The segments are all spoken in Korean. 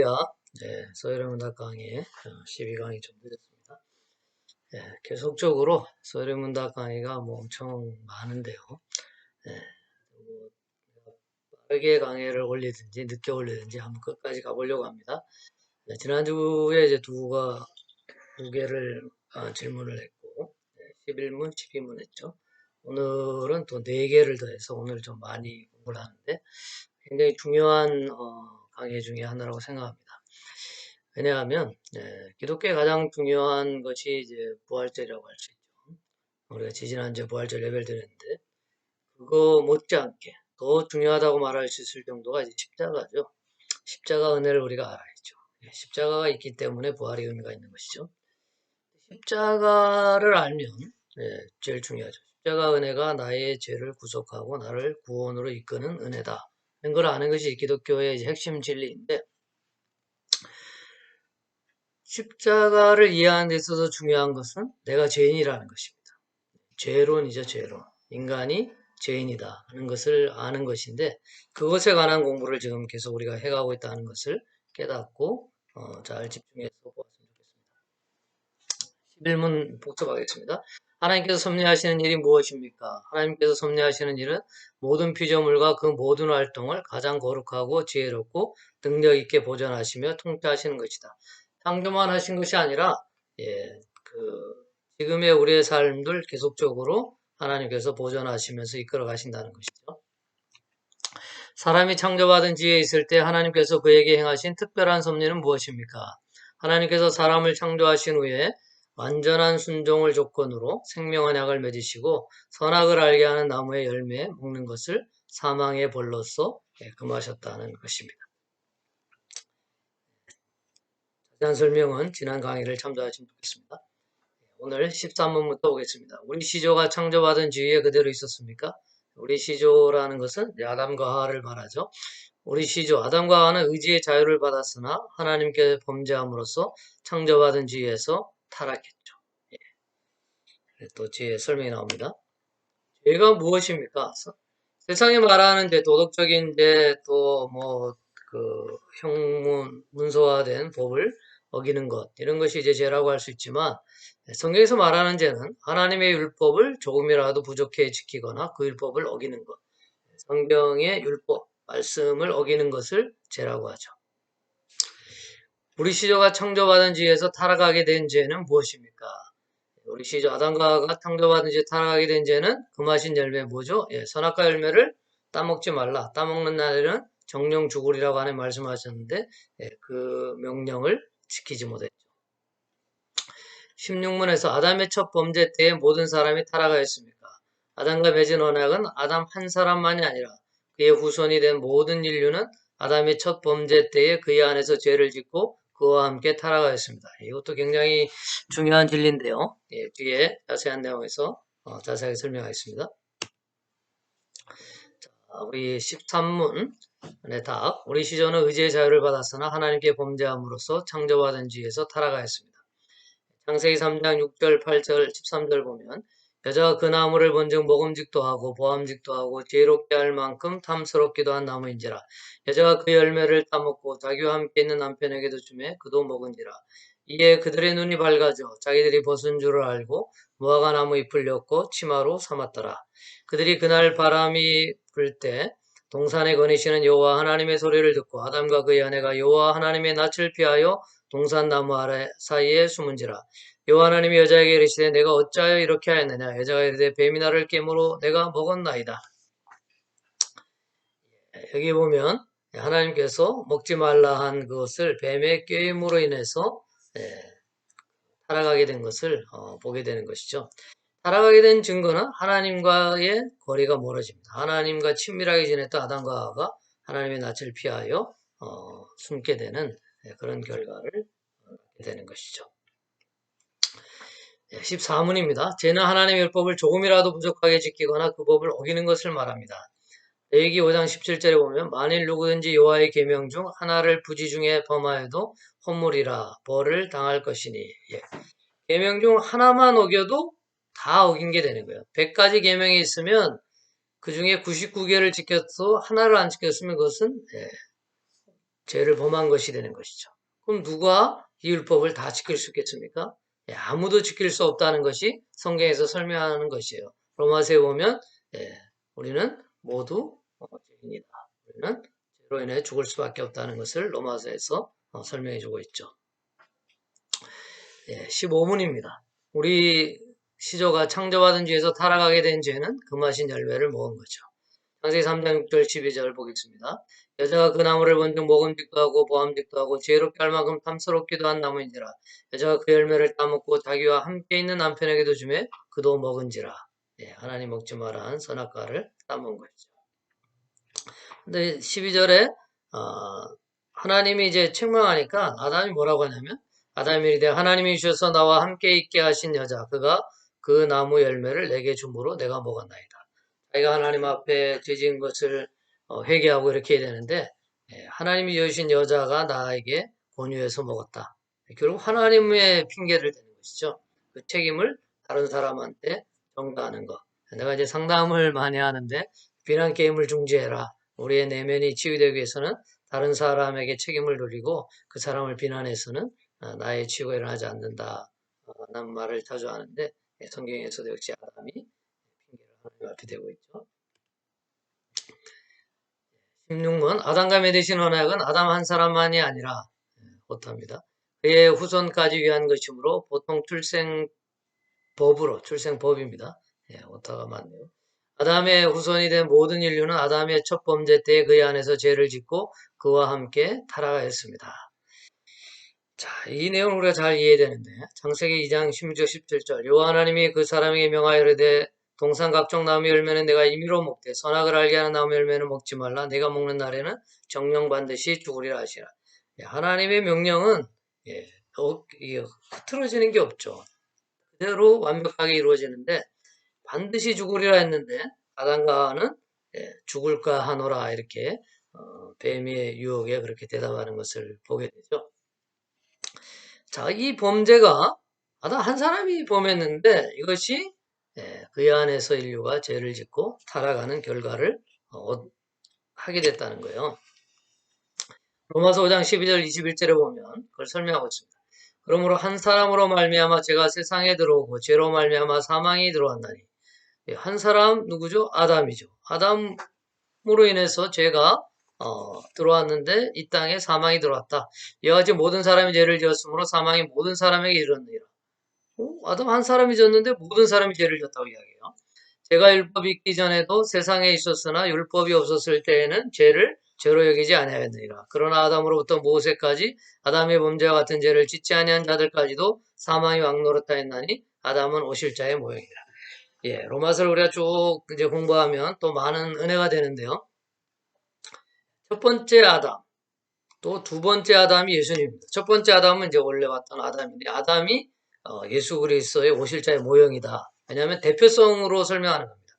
할렐루야. 소요리문답 강의 12강이 좀 늦었습니다. 계속적으로 소요리문답 강의가 엄청 많은데요. 뭐 빠르게 강의를 올리든지 늦게 올리든지 한번 끝까지 가보려고 합니다. 지난주에 이제 두 개를 질문을 했고 11문, 12문 했죠. 오늘은 또 4개를 더해서 오늘 좀 많이 공부를 하는데 굉장히 중요한 강의 중에 하나라고 생각합니다. 왜냐하면 기독교의 가장 중요한 것이 이제 부활절이라고 할 수 있죠. 우리가 지지난주에 부활절 예배를 드렸는데 그거 못지않게 더 중요하다고 말할 수 있을 정도가 이제 십자가죠. 십자가 은혜를 우리가 알아야죠. 십자가가 있기 때문에 부활의 의미가 있는 것이죠. 십자가를 알면 제일 중요하죠. 십자가 은혜가 나의 죄를 구속하고 나를 구원으로 이끄는 은혜다. 이런 걸 아는 것이 기독교의 이제 핵심 진리인데 십자가를 이해하는 데 있어서 중요한 것은 내가 죄인이라는 것입니다. 죄론이죠, 죄론. 인간이 죄인이다 하는 것을 아는 것인데 그것에 관한 공부를 지금 계속 우리가 해가고 있다는 것을 깨닫고 잘 집중해서 보았으면 좋겠습니다. 11문 복습하겠습니다. 하나님께서 섭리하시는 일이 무엇입니까? 하나님께서 섭리하시는 일은 모든 피조물과 그 모든 활동을 가장 거룩하고 지혜롭고 능력 있게 보존하시며 통치하시는 것이다. 창조만 하신 것이 아니라 지금의 우리의 삶들 계속적으로 하나님께서 보존하시면서 이끌어 가신다는 것이죠. 사람이 창조받은 지혜에 있을 때 하나님께서 그에게 행하신 특별한 섭리는 무엇입니까? 하나님께서 사람을 창조하신 후에 완전한 순종을 조건으로 생명의 약을 맺으시고 선악을 알게 하는 나무의 열매에 먹는 것을 사망의 벌로서 금하셨다는 것입니다. 자세한 설명은 지난 강의를 참조하시면 좋겠습니다. 오늘 13문부터 보겠습니다. 우리 시조가 창조받은 지위에 그대로 있었습니까? 우리 시조라는 것은 아담과 하와를 말하죠. 우리 시조 아담과 하와는 의지의 자유를 받았으나 하나님께 범죄함으로써 창조받은 지위에서 타락했죠. 또 뒤에 설명이 나옵니다. 죄가 무엇입니까? 세상에 말하는 도덕적인 또 문서화된 법을 어기는 것, 이런 것이 이제 죄라고 할 수 있지만, 성경에서 말하는 죄는 하나님의 율법을 조금이라도 부족해 지키거나 그 율법을 어기는 것, 성경의 율법, 말씀을 어기는 것을 죄라고 하죠. 우리 시조가 창조받은 지에서 타락하게 된 죄는 무엇입니까? 우리 시조 아담과 하와가 창조받은 지 타락하게 된 죄는 금하신 열매 뭐죠? 선악과 열매를 따먹지 말라. 따먹는 날에는 정령 죽으리라고 하는 말씀하셨는데 그 명령을 지키지 못했죠. 16문에서 아담의 첫 범죄 때에 모든 사람이 타락하였습니까? 아담과 맺은 언약은 아담 한 사람만이 아니라 그의 후손이 된 모든 인류는 아담의 첫 범죄 때에 그의 안에서 죄를 짓고 그와 함께 타락하였습니다. 이것도 굉장히 중요한 진리인데요. 뒤에 자세한 내용에서 자세하게 설명하겠습니다. 우리 13문의 답. 우리 시조는 의지의 자유를 받았으나 하나님께 범죄함으로써 창조받은 지에서 타락하였습니다. 창세기 3장 6절, 8절, 13절 보면 여자가 그 나무를 본즉 먹음직도 하고 보암직도 하고 지혜롭게 할 만큼 탐스럽기도 한 나무인지라. 여자가 그 열매를 따먹고 자기와 함께 있는 남편에게도 주매 그도 먹은지라. 이에 그들의 눈이 밝아져 자기들이 벗은 줄을 알고 무화과 나무 잎을 엮고 치마로 삼았더라. 그들이 그날 바람이 불 때 동산에 거니시는 여호와 하나님의 소리를 듣고 아담과 그의 아내가 여호와 하나님의 낯을 피하여 동산 나무 아래 사이에 숨은지라. 여호와 하나님이 여자에게 이르시되 내가 어찌하여 이렇게 하였느냐. 여자가 이르되 뱀이 나를 깨므로 내가 먹었나이다. 여기 보면 하나님께서 먹지 말라 한 그것을 뱀의 꾀임으로 인해서 타락하게 된 것을 보게 되는 것이죠. 타락하게 된 증거는 하나님과의 거리가 멀어집니다. 하나님과 친밀하게 지냈던 아담과 하와가 하나님의 낯을 피하여 숨게 되는 그런 결과를 갖게 되는 것이죠. 14문입니다. 죄는 하나님의 율법을 조금이라도 부족하게 지키거나 그 법을 어기는 것을 말합니다. 레위기 5장 17절에 보면 만일 누구든지 여호와의 계명 중 하나를 부지 중에 범하여도 허물이라 벌을 당할 것이니. 계명 중 하나만 어겨도 다 어긴 게 되는 거예요. 100가지 계명이 있으면 그 중에 99개를 지켰어 하나를 안 지켰으면 그것은 죄를 범한 것이 되는 것이죠. 그럼 누가 이 율법을 다 지킬 수 있겠습니까? 아무도 지킬 수 없다는 것이 성경에서 설명하는 것이에요. 로마서에 보면 우리는 모두 죄인이다. 우리는 죄로 인해 죽을 수밖에 없다는 것을 로마서에서 설명해 주고 있죠. 15문입니다. 우리 시조가 창조받은 죄에서 타락하게 된 죄는 금하신 열매를 먹은 거죠. 창세기 3장 6절 12절 보겠습니다. 여자가 그 나무를 본즉 먹음직도 하고 보암직도 하고 지혜롭게 할 만큼 탐스럽기도 한 나무인지라. 여자가 그 열매를 따먹고 자기와 함께 있는 남편에게도 주매 그도 먹은지라. 하나님 먹지 말라는 선악과를 따먹은 것이죠. 근데 12절에 하나님이 이제 책망하니까 아담이 뭐라고 하냐면 아담이 이르되 하나님이 주셔서 나와 함께 있게 하신 여자 그가 그 나무 열매를 내게 주므로 내가 먹었나이다. 자기가 하나님 앞에 죄지은 것을 회개하고 이렇게 해야 되는데 하나님이 주신 여자가 나에게 권유해서 먹었다. 결국 하나님의 핑계를 대는 것이죠. 그 책임을 다른 사람한테 전가하는 것. 내가 이제 상담을 많이 하는데 비난 게임을 중지해라. 우리의 내면이 치유되기 위해서는 다른 사람에게 책임을 돌리고 그 사람을 비난해서는 나의 치유가 일어나지 않는다. 라는 말을 자주 하는데 성경에서도 역시 아담이 핑계를 하나님 앞에 대고 있죠. 16문 아담과 맺으신 언약은 아담 한 사람만이 아니라 못합니다. 그의 후손까지 위한 것이므로 보통 출생법입니다. 오타가 많네요. 아담의 후손이 된 모든 인류는 아담의 첫 범죄 때에 그의 안에서 죄를 짓고 그와 함께 타락하였습니다. 자, 이 내용을 우리가 잘 이해해야 되는데 창세기 2장 16절 17절 여호와 하나님이 그 사람에게 명하여 이르되 동산 각종 나무 열매는 내가 임의로 먹되 선악을 알게 하는 나무 열매는 먹지 말라. 내가 먹는 날에는 정령 반드시 죽으리라 하시라. 하나님의 명령은 흐트러지는 게 없죠. 그대로 완벽하게 이루어지는데 반드시 죽으리라 했는데 아담과 하와는 죽을까 하노라 이렇게 뱀의 유혹에 그렇게 대답하는 것을 보게 되죠. 자, 이 범죄가 아담 한 사람이 범했는데 이것이 그 안에서 인류가 죄를 짓고 타락하는 결과를 하게 됐다는 거예요. 로마서 5장 12절 21절에 보면 그걸 설명하고 있습니다. 그러므로 한 사람으로 말미암아 죄가 세상에 들어오고 죄로 말미암아 사망이 들어왔나니 한 사람 누구죠? 아담이죠. 아담으로 인해서 죄가 들어왔는데 이 땅에 사망이 들어왔다. 이와 같이 모든 사람이 죄를 지었으므로 사망이 모든 사람에게 이르느니라. 아담 한 사람이 졌는데 모든 사람이 죄를 졌다고 이야기해요. 죄가 율법이 있기 전에도 세상에 있었으나 율법이 없었을 때에는 죄를 죄로 여기지 아니하였느니라. 그러나 아담으로부터 모세까지 아담의 범죄와 같은 죄를 짓지 아니한 자들까지도 사망이 왕노릇하였나니 아담은 오실 자의 모형이라. 로마서를 우리가 쭉 이제 공부하면 또 많은 은혜가 되는데요. 첫 번째 아담, 또 두 번째 아담이 예수님입니다. 첫 번째 아담은 이제 원래 왔던 아담인데 아담이 예수 그리스도의 오실 자의 모형이다. 왜냐하면 대표성으로 설명하는 겁니다.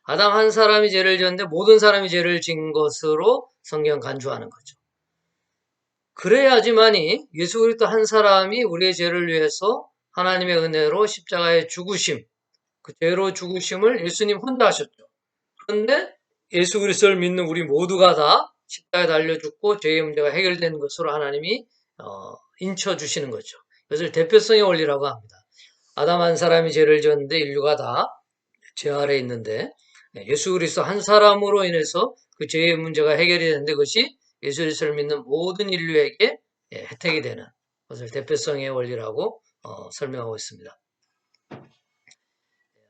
아담 한 사람이 죄를 지었는데 모든 사람이 죄를 진 것으로 성경 간주하는 거죠. 그래야지만이 예수 그리스도 한 사람이 우리의 죄를 위해서 하나님의 은혜로 십자가의 죽으심, 그 죄로 죽으심을 예수님 혼자 하셨죠. 그런데 예수 그리스도를 믿는 우리 모두가 다 십자가에 달려 죽고 죄의 문제가 해결되는 것으로 하나님이 인쳐 주시는 거죠. 그것을 대표성의 원리라고 합니다. 아담 한 사람이 죄를 지었는데 인류가 다 죄 아래 있는데 예수 그리스도 한 사람으로 인해서 그 죄의 문제가 해결이 되는데 그것이 예수 그리스도를 믿는 모든 인류에게 혜택이 되는 것을 대표성의 원리라고 설명하고 있습니다.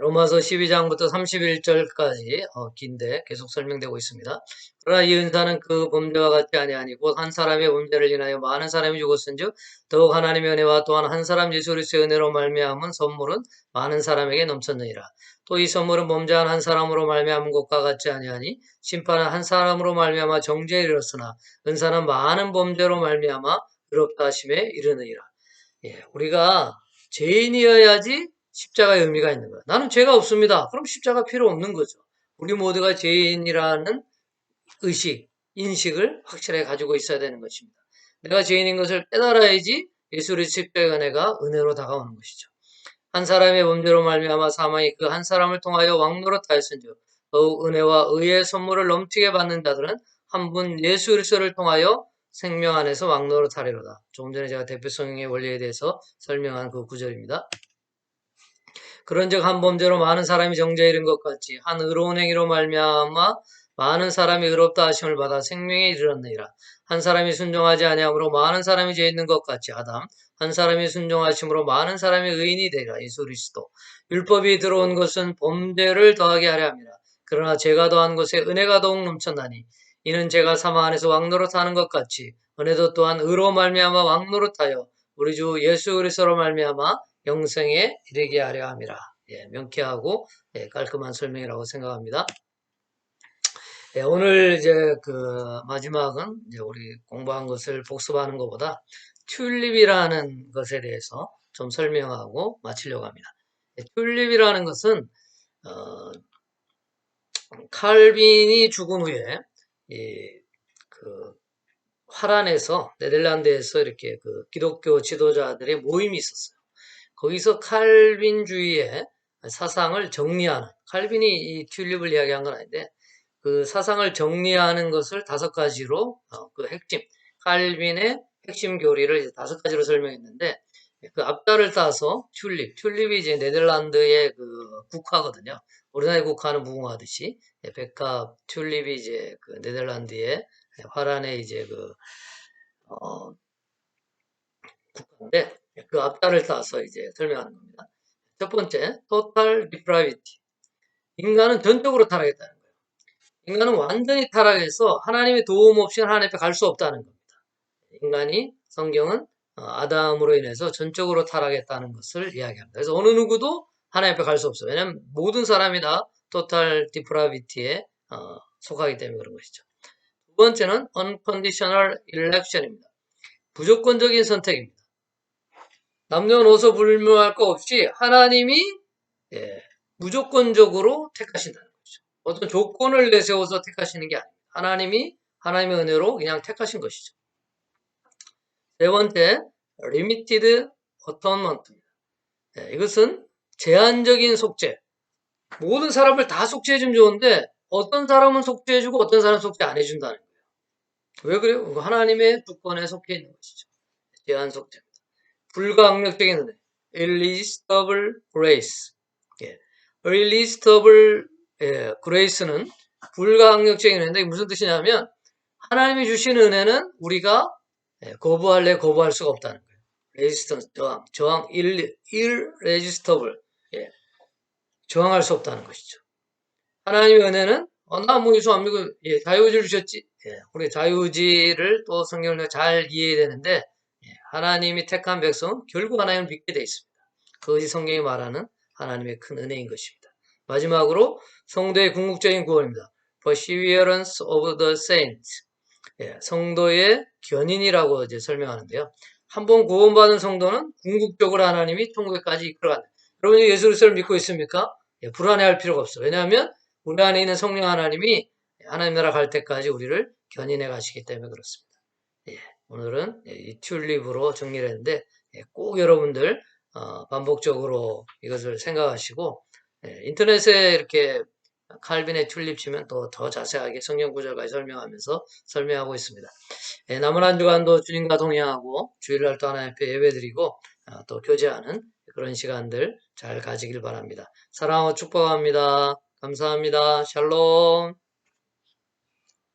로마서 12장부터 31절까지 긴데 계속 설명되고 있습니다. 그러나 이 은사는 그 범죄와 같지 아니하니 곧 한 사람의 범죄를 인하여 많은 사람이 죽었은즉 더욱 하나님의 은혜와 또한 한 사람 예수 그리스도의 은혜로 말미암은 선물은 많은 사람에게 넘쳤느니라. 또 이 선물은 범죄한 한 사람으로 말미암은 것과 같지 아니하니 심판은 한 사람으로 말미암아 정죄에 이르렀으나 은사는 많은 범죄로 말미암아 의롭다 하심에 이르느니라. 우리가 죄인이어야지 십자가의 의미가 있는 거예요. 나는 죄가 없습니다. 그럼 십자가 필요 없는 거죠. 우리 모두가 죄인이라는 의식, 인식을 확실하게 가지고 있어야 되는 것입니다. 내가 죄인인 것을 깨달아야지 예수 그리스도의 십자가의 은혜가 은혜로 다가오는 것이죠. 한 사람의 범죄로 말미암아 사망이 그 한 사람을 통하여 왕노릇하였은즉 더욱 은혜와 의의 선물을 넘치게 받는 자들은 한 분 예수 그리스도를 통하여 생명 안에서 왕노릇하리로다. 조금 전에 제가 대표성의 원리에 대해서 설명한 그 구절입니다. 그런즉 한 범죄로 많은 사람이 정죄에 이른 것 같이 한 의로운 행위로 말미암아 많은 사람이 의롭다 하심을 받아 생명에 이르렀느니라. 한 사람이 순종하지 아니함으로 많은 사람이 죄 있는 것 같이 아담 한 사람이 순종하심으로 많은 사람이 의인이 되리라. 예수 그리스도. 율법이 들어온 것은 범죄를 더하게 하려 함이라. 그러나 죄가 더한 것에 은혜가 더욱 넘쳤나니 이는 죄가 사망 안에서 왕노릇하는 것 같이 은혜도 또한 의로 말미암아 왕노릇하여 우리 주 예수 그리스도로 말미암아 영생에 이르게 하려 함이라. 예, 명쾌하고 깔끔한 설명이라고 생각합니다. 예, 오늘 이제 그 마지막은 이제 우리 공부한 것을 복습하는 것보다 튤립이라는 것에 대해서 좀 설명하고 마치려고 합니다. 예, 튤립이라는 것은 칼빈이 죽은 후에 그 화란에서 네덜란드에서 이렇게 그 기독교 지도자들의 모임이 있었어요. 거기서 칼빈주의의 사상을 정리하는, 칼빈이 이 튤립을 이야기한 건 아닌데 그 사상을 정리하는 것을 5가지로 그 핵심, 칼빈의 핵심 교리를 5가지로 설명했는데 그 앞자를 따서 튤립이 이제 네덜란드의 그 국화거든요. 우리나라의 국화는 무궁화듯이 백합 튤립이 이제 그 네덜란드의 화란의 이제 그 국가인데 그 앞자를 따서 이제 설명하는 겁니다. 첫 번째, total depravity. 인간은 전적으로 타락했다는 거예요. 인간은 완전히 타락해서 하나님의 도움 없이는 하나님 앞에 갈 수 없다는 겁니다. 인간이 성경은 아담으로 인해서 전적으로 타락했다는 것을 이야기합니다. 그래서 어느 누구도 하나님 앞에 갈 수 없어요. 왜냐하면 모든 사람이 다 total depravity에 속하기 때문에 그런 것이죠. 두 번째는 unconditional election입니다. 무조건적인 선택입니다. 남녀노소 불문할 거 없이 하나님이 무조건적으로 택하신다는 거죠. 어떤 조건을 내세워서 택하시는 게 아닙니다. 하나님이 하나님의 은혜로 그냥 택하신 것이죠. 네 번째, limited atonement입니다. 이것은 제한적인 속죄. 모든 사람을 다 속죄해주면 좋은데 어떤 사람은 속죄해주고 어떤 사람은 속죄 안 해준다는 거예요. 왜 그래요? 하나님의 주권에 속해 있는 것이죠. 제한 속죄. 불가항력적인 은혜. irresistible grace. irresistible grace는 불가항력적인 은혜인데 무슨 뜻이냐면 하나님이 주신 은혜는 우리가 거부할래 거부할 수가 없다는 거예요. resistance, 저항, irresistible, 저항할 수 없다는 것이죠. 하나님의 은혜는 나 뭐 예수 안 믿고 자유의지를 주셨지. 우리 자유의지를 또 성경을 잘 이해해야 되는데 하나님이 택한 백성은 결국 하나님을 믿게 돼 있습니다. 그것이 성경이 말하는 하나님의 큰 은혜인 것입니다. 마지막으로 성도의 궁극적인 구원입니다. Perseverance of the saints. 성도의 견인이라고 이제 설명하는데요. 한번 구원받은 성도는 궁극적으로 하나님이 천국에까지 이끌어간다. 여러분이 예수 그리스도를 믿고 있습니까? 불안해할 필요가 없어요. 왜냐하면 우리 안에 있는 성령 하나님이 하나님 나라 갈 때까지 우리를 견인해 가시기 때문에 그렇습니다. 오늘은 이 튤립으로 정리를 했는데 꼭 여러분들 반복적으로 이것을 생각하시고 인터넷에 이렇게 칼빈의 튤립 치면 또 더 자세하게 성경 구절까지 설명하면서 설명하고 있습니다. 남은 한 주간도 주님과 동행하고 주일날 또 하나님 앞에 예배드리고 또 교제하는 그런 시간들 잘 가지길 바랍니다. 사랑하고 축복합니다. 감사합니다. 샬롬.